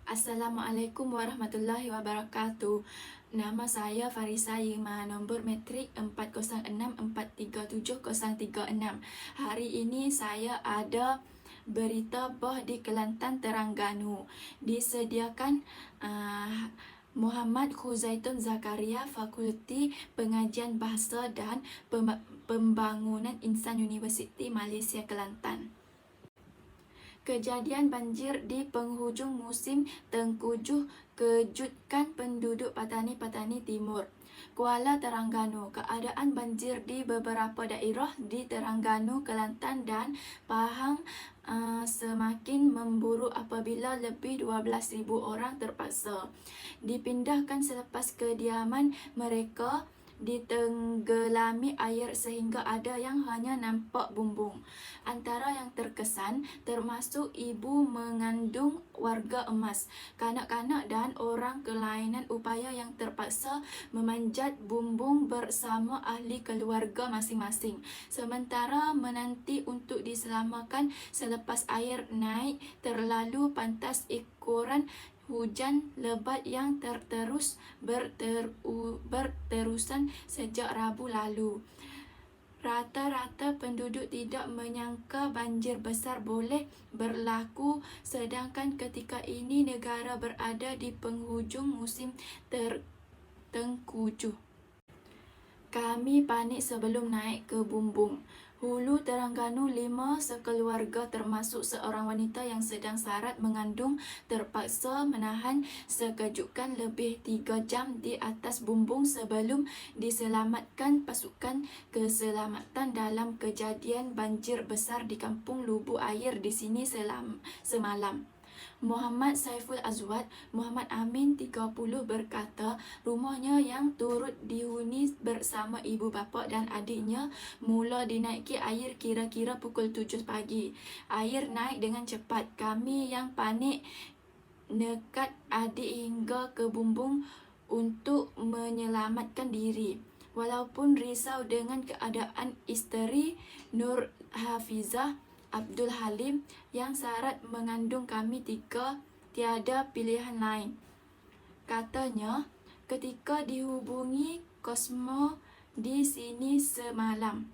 Assalamualaikum warahmatullahi wabarakatuh. Nama saya Farisa Yima, nombor metrik 40643736. Hari ini saya ada berita boh di Kelantan, Terengganu. Disediakan Muhammad Khuzaitun Zakaria, Fakulti Pengajian Bahasa dan Pembangunan Insan, Universiti Malaysia Kelantan. Kejadian banjir di penghujung musim tengkujuh kejutkan penduduk Patani Timur, Kuala Terengganu. Keadaan banjir di beberapa daerah di Terengganu, Kelantan dan Pahang semakin memburuk apabila lebih 12,000 orang terpaksa dipindahkan selepas kediaman mereka ditenggelami air sehingga ada yang hanya nampak bumbung. Antara yang terkesan termasuk ibu mengandung warga emas, kanak-kanak dan orang kelainan upaya yang terpaksa memanjat bumbung bersama ahli keluarga masing-masing, sementara menanti untuk diselamatkan selepas air naik terlalu pantas ikuran hujan lebat yang berterusan sejak Rabu lalu. Rata-rata penduduk tidak menyangka banjir besar boleh berlaku, sedangkan ketika ini negara berada di penghujung musim tengkujuh. Kami panik sebelum naik ke bumbung. Hulu Terengganu, 5 sekeluarga termasuk seorang wanita yang sedang sarat mengandung terpaksa menahan sekejukan lebih 3 jam di atas bumbung sebelum diselamatkan pasukan keselamatan dalam kejadian banjir besar di Kampung Lubu Air di sini semalam. Muhammad Saiful Azwad Muhammad Amin, 30, berkata rumahnya yang turut dihuni bersama ibu bapa dan adiknya mula dinaiki air kira-kira pukul 7 pagi. Air naik dengan cepat. Kami yang panik nekat adik hingga ke bumbung untuk menyelamatkan diri. Walaupun risau dengan keadaan isteri Nur Hafizah Abdul Halim yang sarat mengandung, kami tiada pilihan lain. Katanya ketika dihubungi Kosmo di sini semalam.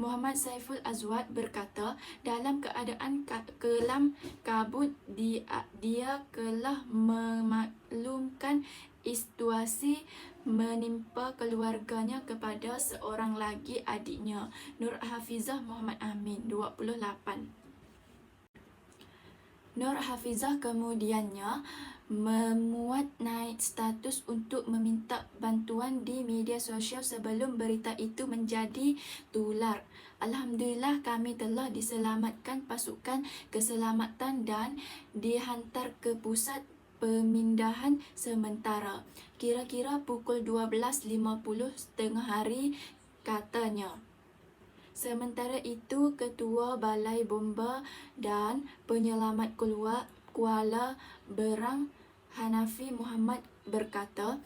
Muhammad Saiful Azwad berkata dalam keadaan kelam kabut dia telah memaklumkan situasi menimpa keluarganya kepada seorang lagi adiknya, Nur Hafizah Muhammad Amin, 28. Nur Hafizah kemudiannya memuat naik status untuk meminta bantuan di media sosial sebelum berita itu menjadi tular. Alhamdulillah kami telah diselamatkan pasukan keselamatan dan dihantar ke pusat pemindahan sementara. Kira-kira pukul 12.50 tengah hari, katanya. Sementara itu, Ketua Balai Bomba dan Penyelamat Kuala Berang Hanafi Muhammad berkata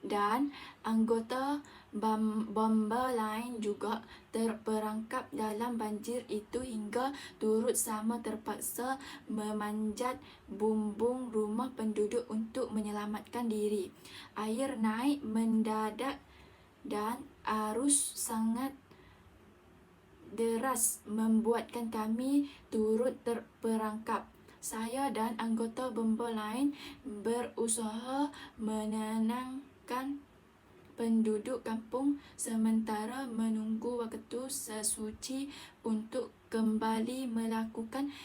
dan anggota bomba lain juga terperangkap dalam banjir itu hingga turut sama terpaksa memanjat bumbung rumah penduduk untuk menyelamatkan diri. Air naik mendadak dan arus sangat deras membuatkan kami turut terperangkap. Saya dan anggota bomba lain berusaha menenangkan penduduk kampung sementara menunggu waktu sesuci untuk kembali melakukan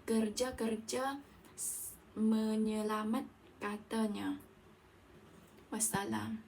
kerja-kerja menyelamat, katanya. Wassalam.